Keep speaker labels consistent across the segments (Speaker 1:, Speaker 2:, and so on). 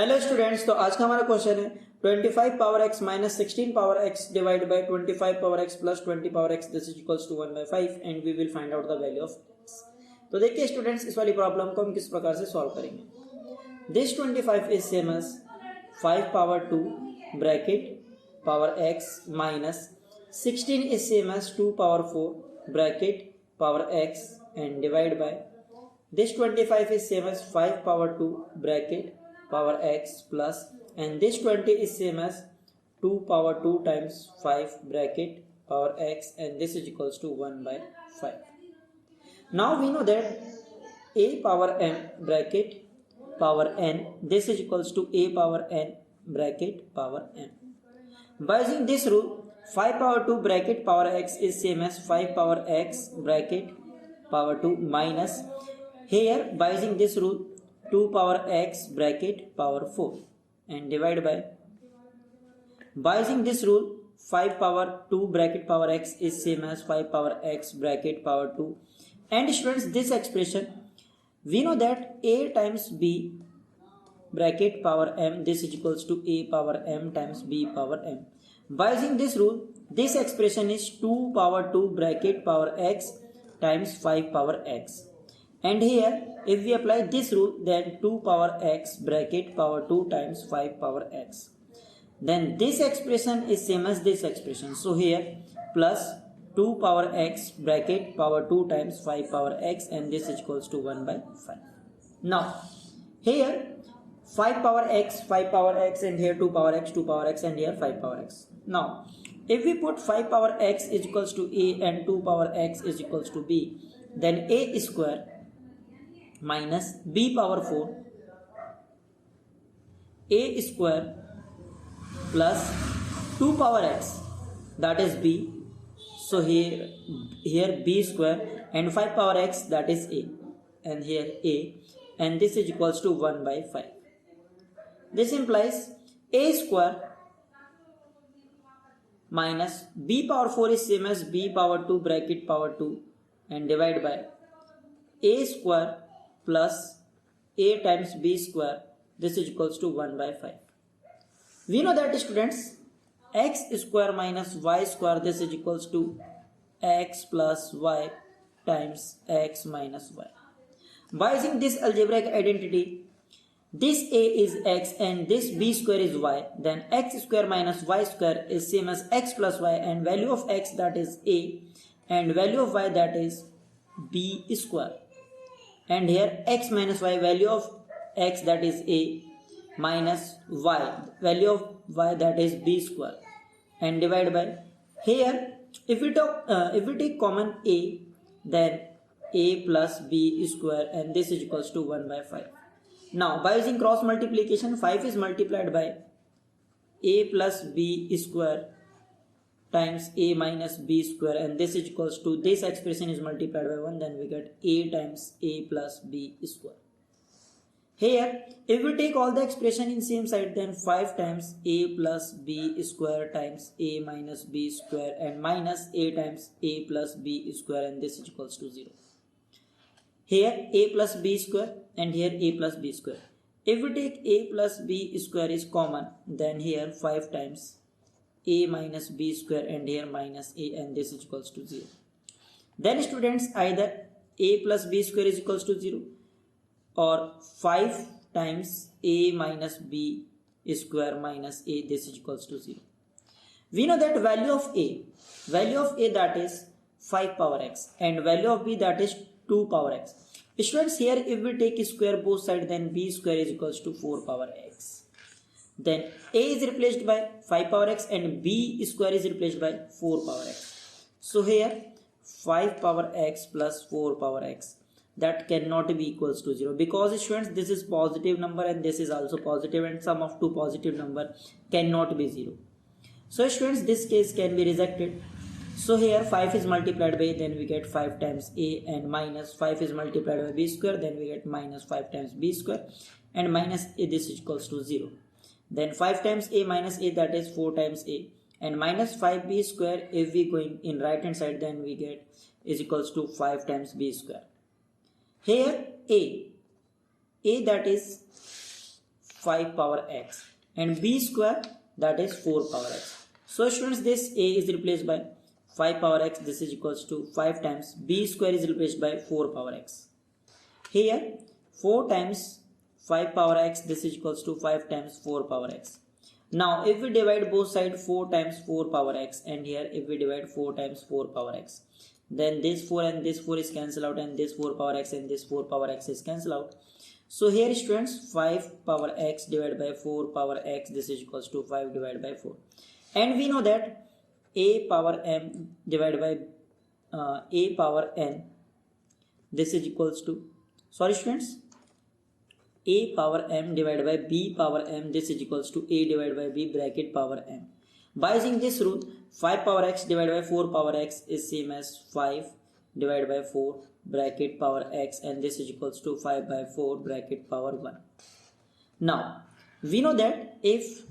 Speaker 1: Hello students, तो आज का हमारा क्वेश्चन है 25 power x minus 16 power x divide by 25 power x plus 20 power x this is equals to 1 by 5 and we will find out the value of x। तो देखिए students, इस वाली problem को हम किस प्रकार से सॉल्व करेंगे। This 25 is same as 5 power 2 bracket power x minus 16 is same as 2 power 4 bracket power x and divide by this 25 is same as 5 power 2 bracket power x plus and this 20 is same as 2 power 2 times 5 bracket power x and this is equals to 1 by 5. Now we know that a power n bracket power n this is equals to a power n bracket power n. By using this rule 5 power 2 bracket power x is same as 5 power x bracket power 2 minus here by using this rule 2 power x bracket power 4 and divide by using this rule 5 power 2 bracket power x is same as 5 power x bracket power 2 and students this expression we know that a times b bracket power m this is equals to a power m times b power m. By using this rule this expression is 2 power 2 bracket power x times 5 power x. And here if we apply this rule then 2 power x bracket power 2 times 5 power x. Then this expression is same as this expression. So here plus 2 power x bracket power 2 times 5 power x and this is equals to 1 by 5. Now here 5 power x and here 2 power x and here 5 power x. Now if we put 5 power x is equals to a and 2 power x is equals to b then a square minus b power 4 a square plus 2 power x that is b. So here b square and 5 power x that is a and here a and this is equals to 1 by 5. This implies a square minus b power 4 is same as b power 2 bracket power 2 and divide by a square plus a times b square this is equals to 1 by 5. We know that students x square minus y square this is equals to x plus y times x minus y. By using this algebraic identity this a is x and this b square is y then x square minus y square is same as x plus y and value of x that is a and value of y that is b square. And here x minus y value of x that is a minus y value of y that is b square and divide by here if we take common a then a plus b square and this is equals to 1 by 5. Now by using cross multiplication 5 is multiplied by a plus b square times a minus b square and this is equals to this expression is multiplied by 1 then we get a times a plus b square. Here if we take all the expression in same side then 5 times a plus b square times a minus b square and minus a times a plus b square and this is equals to 0. Here a plus b square and here a plus b square. If we take a plus b square is common then here 5 times a minus b square and here minus a and this is equals to 0. Then students either a plus b square is equals to 0 or 5 times a minus b square minus a this is equals to 0. We know that value of a that is 5 power x and value of b that is 2 power x. Students here if we take square both sides then b square is equals to 4 power x. Then a is replaced by 5 power x and b square is replaced by 4 power x. So here 5 power x plus 4 power x that cannot be equals to 0 because students this is positive number and this is also positive and sum of two positive number cannot be 0. So students this case can be rejected. So here 5 is multiplied by then we get 5 times a and minus 5 is multiplied by b square then we get minus 5 times b square and minus a this is equals to 0. Then 5 times a minus a that is 4 times a and minus 5b square if we going in right hand side then we get is equals to 5 times b square. Here a that is 5 power x and b square that is 4 power x. So students, this a is replaced by 5 power x, this is equals to 5 times b square is replaced by 4 power x. Here 4 times 5 power x, this is equals to 5 times 4 power x. Now if we divide both sides 4 times 4 power x, and here if we divide 4 times 4 power x, then this 4 and this 4 is cancelled out, and this 4 power x and this 4 power x is cancelled out. So here students, 5 power x divided by 4 power x, this is equals to 5 divided by 4. And we know that a power m divided by a power n, this is equals to, sorry students, a power m divided by b power m, this is equals to a divided by b bracket power m. By using this rule, 5 power x divided by 4 power x is same as 5 divided by 4 bracket power x, and this is equals to 5 by 4 bracket power 1. Now we know that if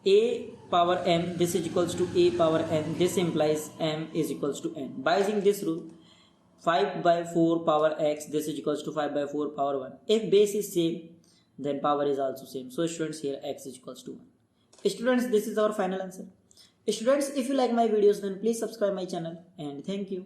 Speaker 1: a power m, this is equals to a power n, this implies m is equals to n. By using this rule, 5 by 4 power x, this is equals to 5 by 4 power 1. If base is same, then power is also same. So students, here x is equals to 1. Students, this is our final answer. Students, if you like my videos, then please subscribe my channel, and thank you.